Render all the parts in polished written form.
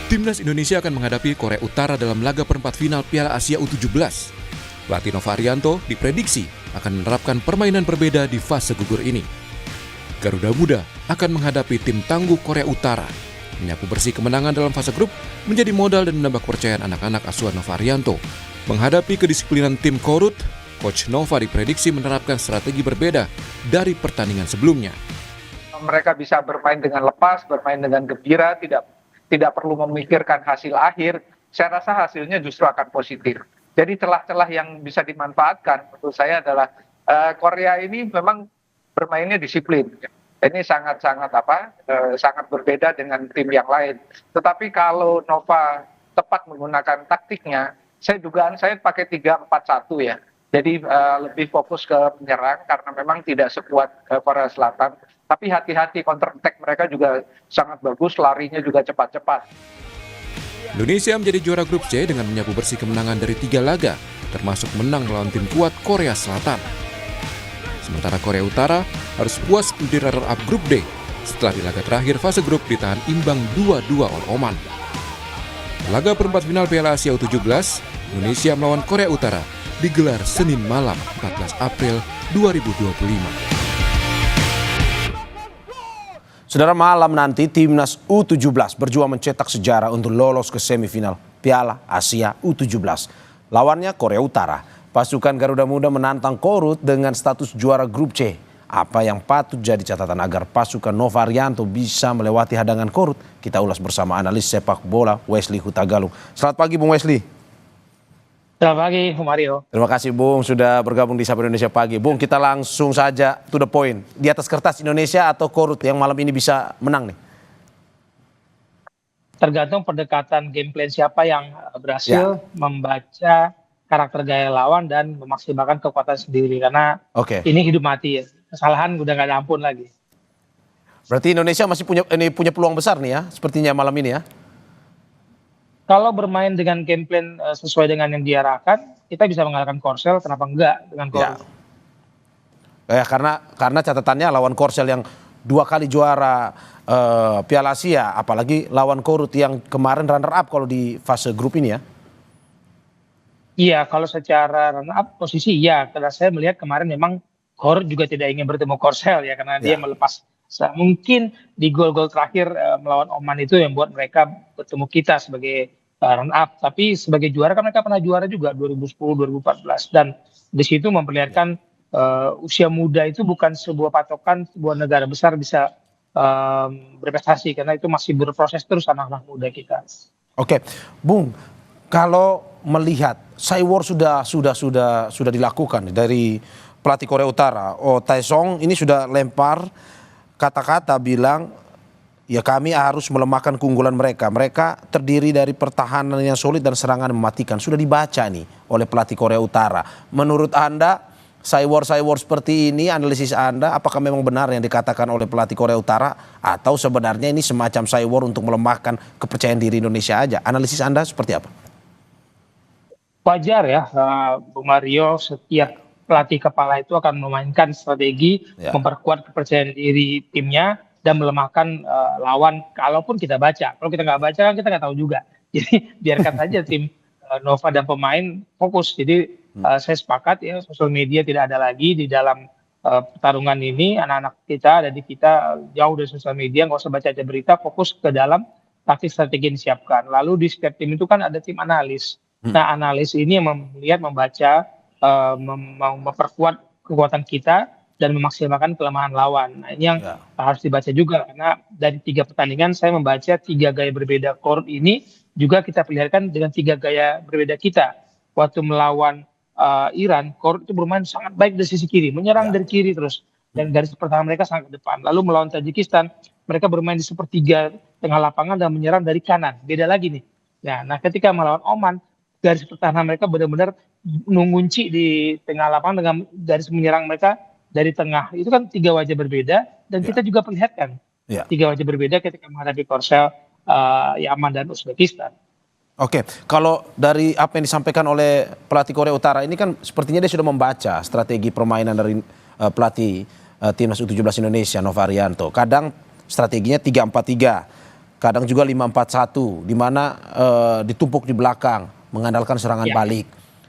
Timnas Indonesia akan menghadapi Korea Utara dalam laga perempat final Piala Asia U17. Pelatih Nova Arianto diprediksi akan menerapkan permainan berbeda di fase gugur ini. Garuda Muda akan menghadapi tim tangguh Korea Utara. Menyapu bersih kemenangan dalam fase grup menjadi modal dan menambah kepercayaan anak-anak asuhan Nova Arianto. Menghadapi kedisiplinan tim Korut, Coach Nova diprediksi menerapkan strategi berbeda dari pertandingan sebelumnya. Mereka bisa bermain dengan lepas, bermain dengan gembira, tidak perlu memikirkan hasil akhir. Saya rasa hasilnya justru akan positif. Jadi celah-celah yang bisa dimanfaatkan menurut saya adalah Korea ini memang bermainnya disiplin. Ini sangat berbeda dengan tim yang lain. Tetapi kalau Nova tepat menggunakan taktiknya, dugaan saya pakai 3-4-1 ya. Jadi lebih fokus ke menyerang karena memang tidak sekuat Korea Selatan. Tapi hati-hati, counter attack mereka juga sangat bagus, larinya juga cepat-cepat. Indonesia menjadi juara grup C dengan menyapu bersih kemenangan dari 3 laga, termasuk menang melawan tim kuat Korea Selatan. Sementara Korea Utara harus puas menjadi runner-up grup D setelah di laga terakhir fase grup ditahan imbang 2-2 oleh Oman. Laga perempat final Piala Asia U17, Indonesia melawan Korea Utara digelar Senin malam 14 April 2025. Saudara, malam nanti Timnas U17 berjuang mencetak sejarah untuk lolos ke semifinal Piala Asia U17. Lawannya Korea Utara. Pasukan Garuda Muda menantang Korut dengan status juara grup C. Apa yang patut jadi catatan agar pasukan Nova Arianto bisa melewati hadangan Korut? Kita ulas bersama analis sepak bola Wesley Hutagalung. Selamat pagi Bung Wesley. Selamat pagi, Mario. Terima kasih Bung sudah bergabung di Sapa Indonesia Pagi. Bung, kita langsung saja to the point. Di atas kertas Indonesia atau Korut yang malam ini bisa menang nih? Tergantung pendekatan game plan siapa yang berhasil membaca karakter gaya lawan dan memaksimalkan kekuatan sendiri. Karena ini hidup mati ya. Kesalahan udah gak ada ampun lagi. Berarti Indonesia masih punya peluang besar nih ya, sepertinya malam ini ya? Kalau bermain dengan game plan sesuai dengan yang diarahkan, kita bisa mengalahkan Korsel, kenapa enggak dengan Korut? Ya, karena catatannya lawan Korsel yang 2 kali juara Piala Asia, apalagi lawan Korut yang kemarin runner up kalau di fase grup ini ya? Iya, kalau secara runner up posisi iya, karena saya melihat kemarin memang Korut juga tidak ingin bertemu Korsel ya, karena dia melepas. Mungkin di gol-gol terakhir melawan Oman itu yang buat mereka bertemu kita sebagai run up, tapi sebagai juara kan mereka pernah juara juga 2010-2014 dan di situ memperlihatkan usia muda itu bukan sebuah patokan sebuah negara besar bisa berprestasi, karena itu masih berproses terus anak-anak muda kita. Oke, Bung, kalau melihat Cywar sudah dilakukan dari pelatih Korea Utara, Taesong ini sudah lempar kata-kata bilang ya kami harus melemahkan keunggulan mereka. Mereka terdiri dari pertahanan yang solid dan serangan mematikan. Sudah dibaca nih oleh pelatih Korea Utara. Menurut Anda, Cywar seperti ini, analisis Anda, apakah memang benar yang dikatakan oleh pelatih Korea Utara? Atau sebenarnya ini semacam Cywar untuk melemahkan kepercayaan diri Indonesia aja? Analisis Anda seperti apa? Wajar ya, Bung Mario, setiap pelatih kepala itu akan memainkan strategi memperkuat kepercayaan diri timnya dan melemahkan lawan. Kalaupun kita baca, kalau kita nggak baca kan kita nggak tahu juga. Jadi biarkan saja tim Nova dan pemain fokus. Jadi saya sepakat ya, sosial media tidak ada lagi di dalam pertarungan ini. Anak-anak kita ada di kita jauh dari sosial media, nggak usah baca berita, fokus ke dalam taktik strategi yang disiapkan. Lalu di setiap tim itu kan ada tim analis. Nah, analis ini yang melihat, membaca, memperkuat kekuatan kita dan memaksimalkan kelemahan lawan. Nah, ini yang harus dibaca juga, karena dari 3 pertandingan saya membaca 3 gaya berbeda Korut ini juga kita perlihatkan dengan 3 gaya berbeda kita. Waktu melawan Iran, Korut itu bermain sangat baik dari sisi kiri, menyerang dari kiri terus, dan garis pertahanan mereka sangat ke depan. Lalu melawan Tajikistan, mereka bermain di sepertiga tengah lapangan dan menyerang dari kanan, beda lagi nih. Nah, ketika melawan Oman, garis pertahanan mereka benar-benar mengunci di tengah lapangan dengan garis menyerang mereka dari tengah. Itu kan 3 wajah berbeda dan kita juga perlihatkan 3 wajah berbeda ketika menghadapi Korsel, Yaman dan Uzbekistan. Oke, kalau dari apa yang disampaikan oleh pelatih Korea Utara ini kan sepertinya dia sudah membaca strategi permainan dari pelatih Timnas U17 Indonesia Nova Arianto. Kadang strateginya 3-4-3. kadang juga 5-4-1, di mana ditumpuk di belakang, mengandalkan serangan balik.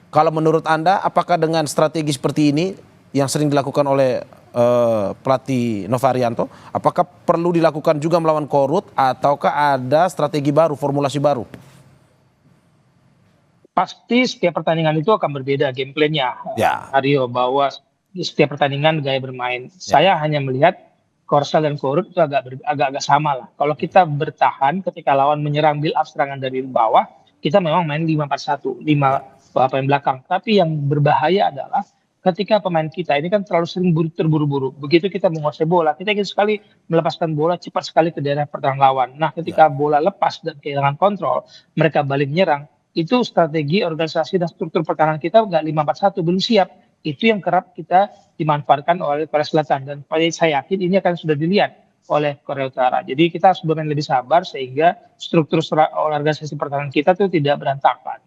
Kalau menurut Anda, apakah dengan strategi seperti ini yang sering dilakukan oleh pelatih Novarianto, apakah perlu dilakukan juga melawan Korut, ataukah ada strategi baru, formulasi baru? Pasti setiap pertandingan itu akan berbeda game plan-nya, Aryo, bahwa setiap pertandingan gaya bermain. Saya hanya melihat Korsel dan Korut itu agak sama lah. Kalau kita bertahan ketika lawan menyerang build up serangan dari bawah, kita memang main 5-4-1, 5 pemain belakang. Tapi yang berbahaya adalah ketika pemain kita ini kan terlalu sering terburu-buru. Begitu kita menguasai bola, kita ingin sekali melepaskan bola cepat sekali ke daerah pertahanan lawan. Nah, ketika bola lepas dan kehilangan kontrol, mereka balik menyerang. Itu strategi organisasi dan struktur pertahanan kita nggak 5-4-1, belum siap. Itu yang kerap kita dimanfaatkan oleh Korea Selatan, dan saya yakin ini akan sudah dilihat oleh Korea Utara. Jadi kita harus bermain lebih sabar sehingga struktur organisasi pertahanan kita itu tidak berantakan.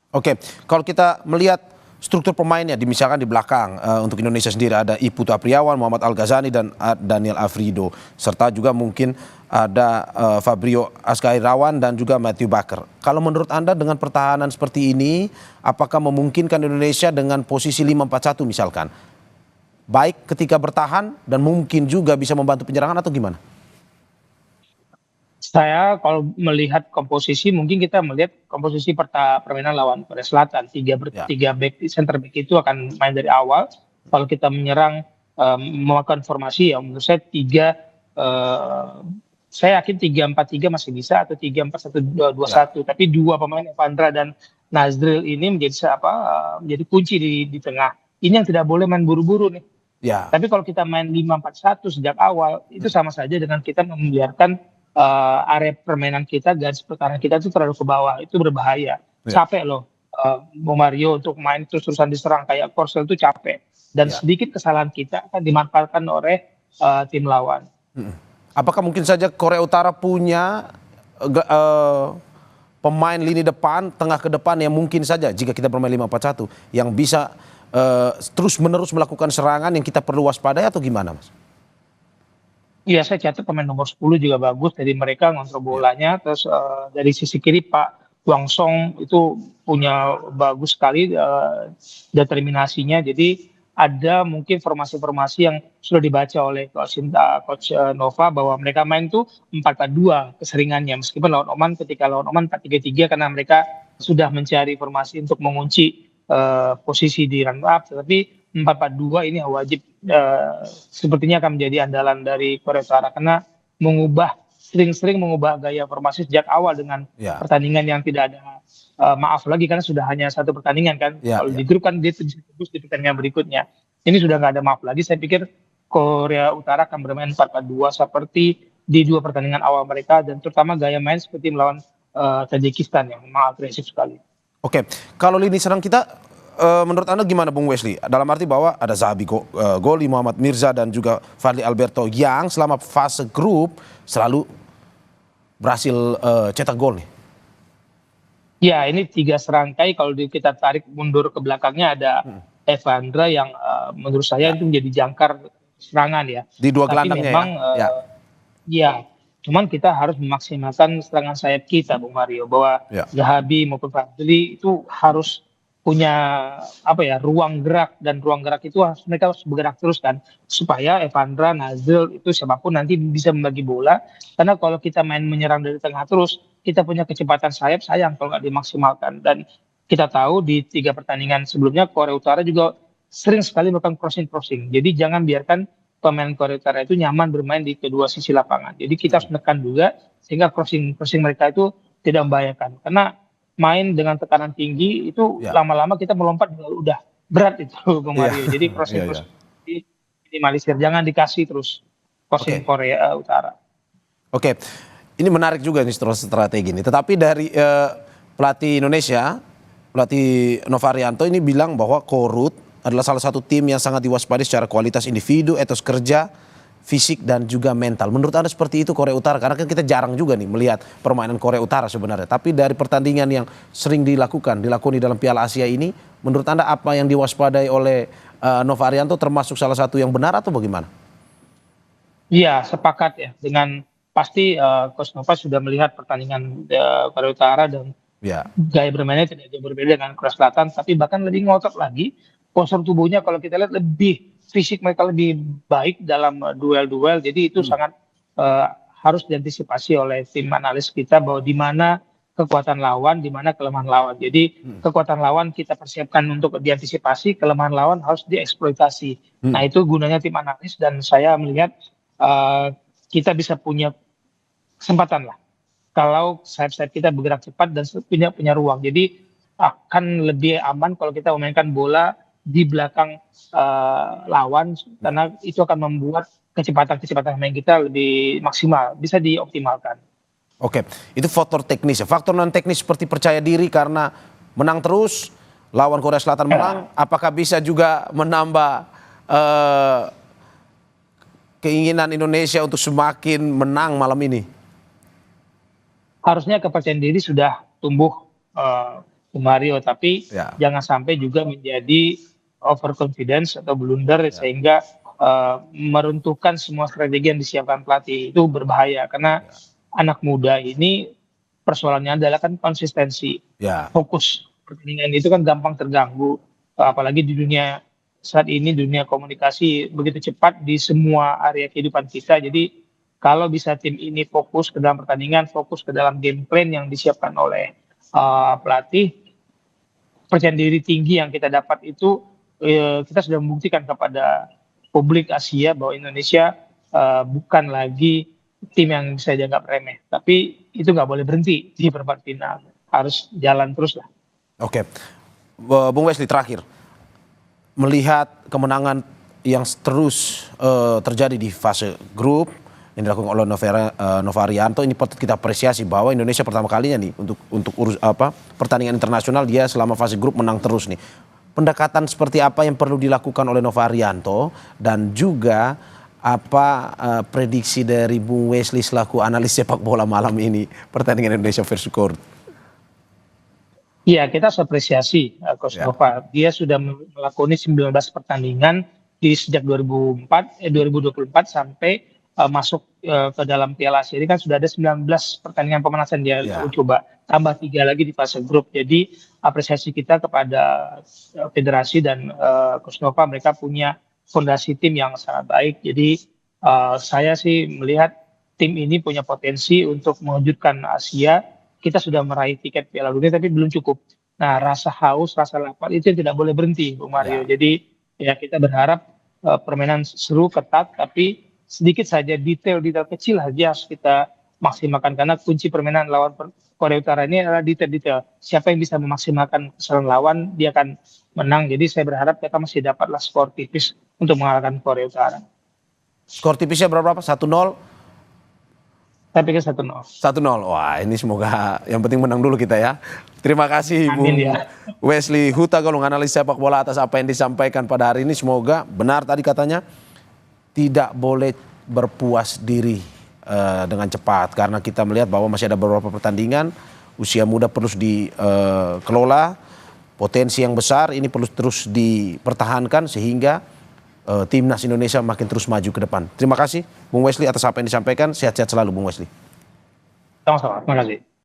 Oke, kalau kita melihat struktur pemainnya, misalkan di belakang untuk Indonesia sendiri ada Iputu Apriawan, Muhammad Al-Ghazani, dan Daniel Afrido, serta juga mungkin ada Fabrio Asgairawan dan juga Matthew Baker. Kalau menurut Anda dengan pertahanan seperti ini, apakah memungkinkan Indonesia dengan posisi 5-4-1 misalkan? Baik ketika bertahan dan mungkin juga bisa membantu penyerangan, atau gimana? Saya kalau melihat komposisi, mungkin kita melihat komposisi permainan lawan Korea Selatan. Tiga back, center back itu akan main dari awal. Kalau kita menyerang memakan formasi, ya menurut saya saya yakin 3-4-3 masih bisa, atau 3-4-1-2-1. Tapi dua pemain Evandra dan Nazril ini menjadi kunci di tengah. Ini yang tidak boleh main buru-buru nih. Tapi kalau kita main 5-4-1 sejak awal, itu sama saja dengan kita membiarkan area permainan kita, garis pertahanan kita itu terlalu ke bawah. Itu berbahaya. Capek loh Bung Mario untuk main terus-terusan diserang kayak Korsel, itu capek. Dan sedikit kesalahan kita akan dimanfaatkan oleh tim lawan. Apakah mungkin saja Korea Utara punya pemain lini depan, tengah ke depan yang mungkin saja jika kita bermain 5-4-1 yang bisa terus-menerus melakukan serangan yang kita perlu waspadai, atau gimana, Mas? Iya, saya catat pemain nomor 10 juga bagus dari mereka ngontrol bolanya. Terus dari sisi kiri Pak Hwang Song itu punya bagus sekali determinasinya. Jadi ada mungkin formasi-formasi yang sudah dibaca oleh Coach Nova, bahwa mereka main tuh 4-4-2 keseringannya. Meskipun lawan Oman, ketika lawan Oman 4-3-3 karena mereka sudah mencari formasi untuk mengunci posisi di run up. Tetapi 4-4-2 ini wajib sepertinya akan menjadi andalan dari Korea Utara, karena sering-sering mengubah gaya formasi sejak awal dengan pertandingan yang tidak ada maaf lagi, karena sudah hanya satu pertandingan kan. Kalau di grup kan dia terus di pertandingan berikutnya. Ini sudah nggak ada maaf lagi. Saya pikir Korea Utara akan bermain 4-4-2 seperti di dua pertandingan awal mereka, dan terutama gaya main seperti melawan Tajikistan yang memang agresif sekali. Oke, kalau lini serang kita menurut Anda gimana Bung Wesley? Dalam arti bahwa ada Zahabi Goli, Muhammad Mirza, dan juga Fadli Alberto yang selama fase grup selalu berhasil cetak gol nih. Ya, ini 3 serangkai. Kalau kita tarik mundur ke belakangnya ada Evandra yang menurut saya itu menjadi jangkar serangan ya. Di dua gelandangnya memang, cuman kita harus memaksimalkan serangan sayap kita, Bung Mario, bahwa Zahabi maupun Fadli itu harus punya ruang gerak, dan ruang gerak itu mereka harus bergerak terus kan, supaya Evandra, Nazril itu siapapun nanti bisa membagi bola. Karena kalau kita main menyerang dari tengah terus, kita punya kecepatan sayap, sayang kalau nggak dimaksimalkan. Dan kita tahu di 3 pertandingan sebelumnya Korea Utara juga sering sekali melakukan crossing. Jadi jangan biarkan pemain Korea Utara itu nyaman bermain di kedua sisi lapangan. Jadi kita harus menekan juga sehingga crossing mereka itu tidak membahayakan. Karena main dengan tekanan tinggi itu lama-lama kita melompat udah berat itu Bung Mario. Jadi crossing minimalisir, jangan dikasih terus crossing Korea Utara. Oke, ini menarik juga nih strategi ini. Tetapi dari pelatih Indonesia, pelatih Novarianto ini bilang bahwa Korut adalah salah satu tim yang sangat diwaspadai secara kualitas individu, etos kerja, fisik, dan juga mental. Menurut Anda seperti itu Korea Utara? Karena kan kita jarang juga nih melihat permainan Korea Utara sebenarnya. Tapi dari pertandingan yang sering dilakoni dalam Piala Asia ini, menurut Anda apa yang diwaspadai oleh Novarianto termasuk salah satu yang benar atau bagaimana? Iya, sepakat ya dengan pasti Coach Nova sudah melihat pertandingan Korea Utara dan Ya. gaya bermainnya tidak jauh berbeda dengan Korea Selatan, tapi bahkan lebih ngotot lagi. Postur tubuhnya kalau kita lihat lebih fisik, mereka lebih baik dalam duel-duel. Jadi itu sangat harus diantisipasi oleh tim analis kita bahwa di mana kekuatan lawan, di mana kelemahan lawan. Jadi kekuatan lawan kita persiapkan untuk diantisipasi, kelemahan lawan harus dieksploitasi. Nah itu gunanya tim analis dan saya melihat kita bisa punya kesempatan lah kalau sayap-sayap kita bergerak cepat dan punya ruang. Jadi akan lebih aman kalau kita memainkan bola di belakang lawan karena itu akan membuat kecepatan main kita lebih maksimal, bisa dioptimalkan. Oke, itu faktor teknis ya. Faktor non teknis seperti percaya diri karena menang terus, lawan Korea Selatan menang, apakah bisa juga menambah keinginan Indonesia untuk semakin menang malam ini? Harusnya kepercayaan diri sudah tumbuh Mario, tapi jangan sampai juga menjadi overconfidence atau blunder sehingga meruntuhkan semua strategi yang disiapkan pelatih. Itu berbahaya karena anak muda ini persoalannya adalah kan konsistensi, fokus. Pertandingan itu kan gampang terganggu, apalagi di dunia saat ini, dunia komunikasi begitu cepat di semua area kehidupan kita. Jadi kalau bisa tim ini fokus ke dalam pertandingan, fokus ke dalam game plan yang disiapkan oleh pelatih, percaya diri tinggi yang kita dapat itu kita sudah membuktikan kepada publik Asia bahwa Indonesia bukan lagi tim yang bisa dianggap remeh. Tapi itu nggak boleh berhenti di perempat final, harus jalan terus lah. Oke, Bung Wesley terakhir, melihat kemenangan yang terus terjadi di fase grup yang dilakukan oleh Novarianto, ini patut kita apresiasi bahwa Indonesia pertama kalinya nih untuk pertandingan internasional dia selama fase grup menang terus nih. Pendekatan seperti apa yang perlu dilakukan oleh Novarianto dan juga apa prediksi dari Bung Wesley selaku analis sepak bola malam ini pertandingan Indonesia versus Korea? Iya, kita harus apresiasi Coach Nova. Dia sudah melakoni 19 pertandingan sejak 2024 sampai masuk ke dalam Piala Asia. Ini kan sudah ada 19 pertandingan pemanasan dia coba, tambah 3 lagi di fase grup. Jadi apresiasi kita kepada federasi dan Coach Nova, mereka punya fondasi tim yang sangat baik. Jadi saya sih melihat tim ini punya potensi untuk mengejutkan Asia. Kita sudah meraih tiket Piala Dunia tapi belum cukup. Nah, rasa haus, rasa lapar itu yang tidak boleh berhenti, Bung Mario. Jadi ya kita berharap permainan seru, ketat, tapi sedikit saja detail-detail kecil saja harus kita maksimalkan karena kunci permainan lawan Korea Utara ini adalah detail-detail. Siapa yang bisa memaksimalkan kesalahan lawan, dia akan menang. Jadi saya berharap kita masih dapatlah skor tipis untuk mengalahkan Korea Utara. Skor tipisnya berapa? 1-0? Saya pikir 1-0. 1-0. Wah, ini semoga yang penting menang dulu kita ya. Terima kasih Bung Wesley Hutagolong, analis sepak bola atas apa yang disampaikan pada hari ini. Semoga benar tadi katanya tidak boleh berpuas diri dengan cepat karena kita melihat bahwa masih ada beberapa pertandingan, usia muda perlu dikelola, potensi yang besar ini perlu terus dipertahankan sehingga timnas Indonesia makin terus maju ke depan. Terima kasih Bung Wesley atas apa yang disampaikan. Sehat-sehat selalu Bung Wesley. Sama-sama, terima kasih.